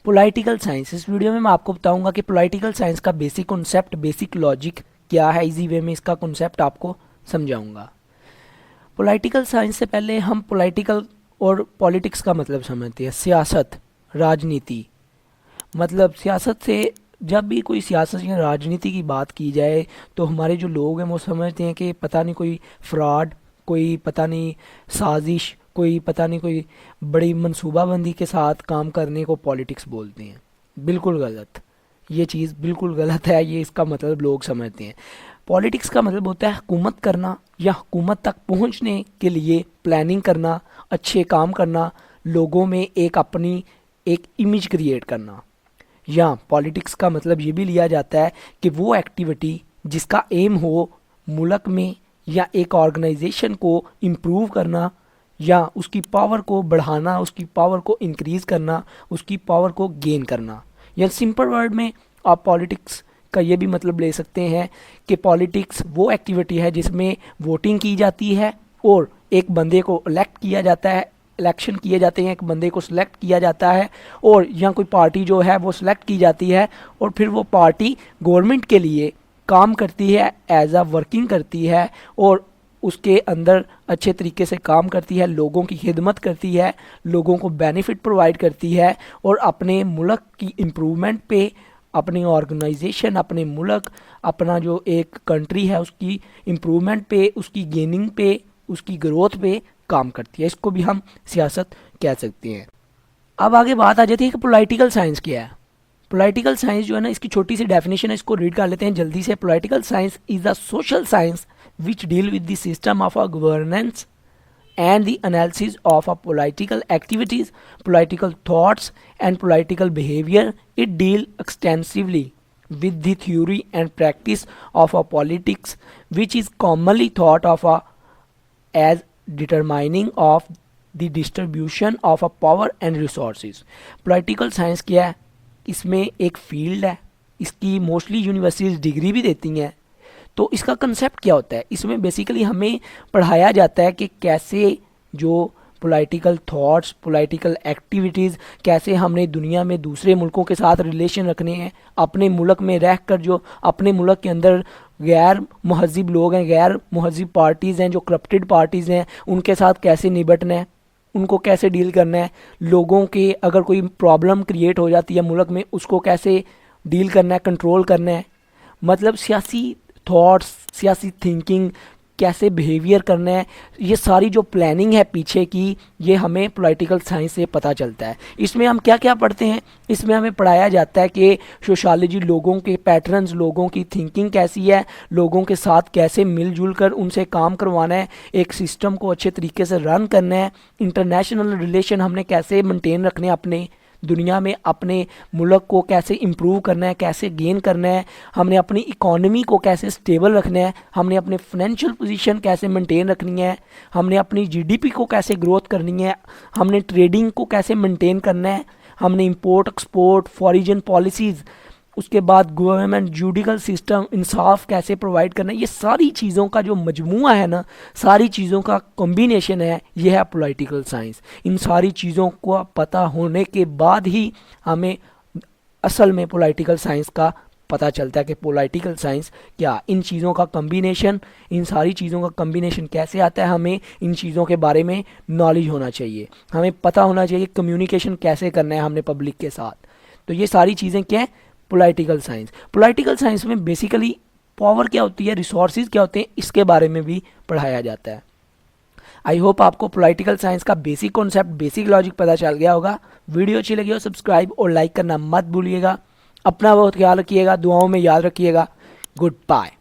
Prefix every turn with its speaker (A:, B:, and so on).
A: Political science. इस video में मैं आपको बताऊंगा कि पॉलिटिकल साइंस का बेसिक कॉन्सेप्ट, बेसिक लॉजिक क्या है। इजी वे में इसका कॉन्सेप्ट आपको समझाऊंगा। पॉलिटिकल साइंस से पहले हम पॉलिटिकल और पॉलिटिक्स का मतलब समझते हैं। सियासत, राजनीति। मतलब सियासत से जब भी कोई सियासत या राजनीति की बात की जाए तो हमारे जो लोग हैं वो समझते हैं कि पता नहीं कोई फ्रॉड, कोई पता नहीं साजिश, कोई पता नहीं कोई बड़ी मंसूबाबंदी के साथ काम करने को पॉलिटिक्स बोलते हैं। बिल्कुल गलत। ये चीज़ बिल्कुल गलत है। ये इसका मतलब लोग समझते हैं। पॉलिटिक्स का मतलब होता है हुकूमत करना या हुकूमत तक पहुंचने के लिए प्लानिंग करना, अच्छे काम करना, लोगों में एक अपनी एक इमेज क्रिएट करना। या पॉलिटिक्स का मतलब ये भी लिया जाता है कि वो एक्टिविटी जिसका एम हो मुल्क में या एक ऑर्गेनाइजेशन को इम्प्रूव करना या उसकी पावर को बढ़ाना, उसकी पावर को इंक्रीज़ करना, उसकी पावर को गेन करना। या सिंपल वर्ड में आप पॉलिटिक्स का ये भी मतलब ले सकते हैं कि पॉलिटिक्स वो एक्टिविटी है जिसमें वोटिंग की जाती है और एक बंदे को इलेक्ट किया जाता है, इलेक्शन किए जाते हैं, एक बंदे को सिलेक्ट किया जाता है और या कोई पार्टी जो है वो सिलेक्ट की जाती है और फिर वो पार्टी गवर्नमेंट के लिए काम करती है, एज अ वर्किंग करती है और उसके अंदर अच्छे तरीके से काम करती है, लोगों की खिदमत करती है, लोगों को बेनिफिट प्रोवाइड करती है और अपने मुल्क की इम्प्रूवमेंट पे, अपनी ऑर्गेनाइजेशन, अपने मुल्क, अपना जो एक कंट्री है उसकी इम्प्रूवमेंट पे, उसकी गेनिंग पे, उसकी ग्रोथ पे काम करती है। इसको भी हम सियासत कह सकते हैं। अब आगे बात आ जाती है कि पॉलिटिकल साइंस क्या है। पॉलिटिकल साइंस जो है ना, इसकी छोटी सी डेफिनेशन है, इसको रीड कर लेते हैं जल्दी से। Political science is a social science which deal with the system of a governance and the analysis of a political activities, political thoughts and political behavior. It deal extensively with the theory and practice of a politics which is commonly thought of as determining of the distribution of a power and resources. Political science क्या है? इसमें एक field है, इसकी mostly universities degree भी देती हैं। तो इसका कंसेप्ट क्या होता है? इसमें बेसिकली हमें पढ़ाया जाता है कि कैसे जो पॉलिटिकल थॉट्स, पॉलिटिकल एक्टिविटीज़, कैसे हमने दुनिया में दूसरे मुल्कों के साथ रिलेशन रखने हैं, अपने मुल्क में रह कर जो अपने मुल्क के अंदर गैर महज़िब लोग हैं, गैर महज़िब पार्टीज़ हैं, जो करप्टेड पार्टीज़ हैं, उनके साथ कैसे निपटना है, उनको कैसे डील करना है, लोगों के अगर कोई प्रॉब्लम क्रिएट हो जाती है मुल्क में उसको कैसे डील करना है, कंट्रोल करना है। मतलब सियासी थॉट्स, सियासी थिंकिंग, कैसे बिहेवियर करना है, ये सारी जो प्लानिंग है पीछे की, ये हमें पॉलिटिकल साइंस से पता चलता है। इसमें हम क्या क्या पढ़ते हैं? इसमें हमें पढ़ाया जाता है कि सोशोलॉजी, लोगों के पैटर्न्स, लोगों की थिंकिंग कैसी है, लोगों के साथ कैसे मिलजुल कर उनसे काम करवाना है, एक सिस्टम को अच्छे तरीके से रन करना है, इंटरनेशनल रिलेशन हमने कैसे मेंटेन रखने हैं, अपने दुनिया में अपने मुल्क को कैसे इम्प्रूव करना है, कैसे गेन करना है, हमने अपनी इकोनॉमी को कैसे स्टेबल रखना है, हमने अपने फाइनेंशियल पोजीशन कैसे मेंटेन रखनी है, हमने अपनी जीडीपी को कैसे ग्रोथ करनी है, हमने ट्रेडिंग को कैसे मेंटेन करना है, हमने इंपोर्ट एक्सपोर्ट, फॉरेन पॉलिसीज़, उसके बाद गवर्नमेंट जुडिशल सिस्टम, इंसाफ कैसे प्रोवाइड करना है। ये सारी चीज़ों का जो मजमुआ है ना, सारी चीज़ों का कॉम्बिनेशन है, ये है पॉलिटिकल साइंस। इन सारी चीज़ों को पता होने के बाद ही हमें असल में पॉलिटिकल साइंस का पता चलता है कि पॉलिटिकल साइंस क्या। इन चीज़ों का कॉम्बिनेशन, इन सारी चीज़ों का कॉम्बिनेशन कैसे आता है, हमें इन चीज़ों के बारे में नॉलेज होना चाहिए, हमें पता होना चाहिए कम्युनिकेशन कैसे करना है हमने पब्लिक के साथ। तो ये सारी चीज़ें क्या है? Political science. पॉलिटिकल साइंस में बेसिकली पावर क्या होती है, रिसोर्सेज क्या होते हैं, इसके बारे में भी पढ़ाया जाता है। आई होप आपको पॉलिटिकल साइंस का बेसिक कॉन्सेप्ट, बेसिक लॉजिक पता चल गया होगा। वीडियो अच्छी लगी हो सब्सक्राइब और लाइक करना मत भूलिएगा। अपना बहुत ख्याल रखिएगा, दुआओं में याद रखिएगा। Good bye.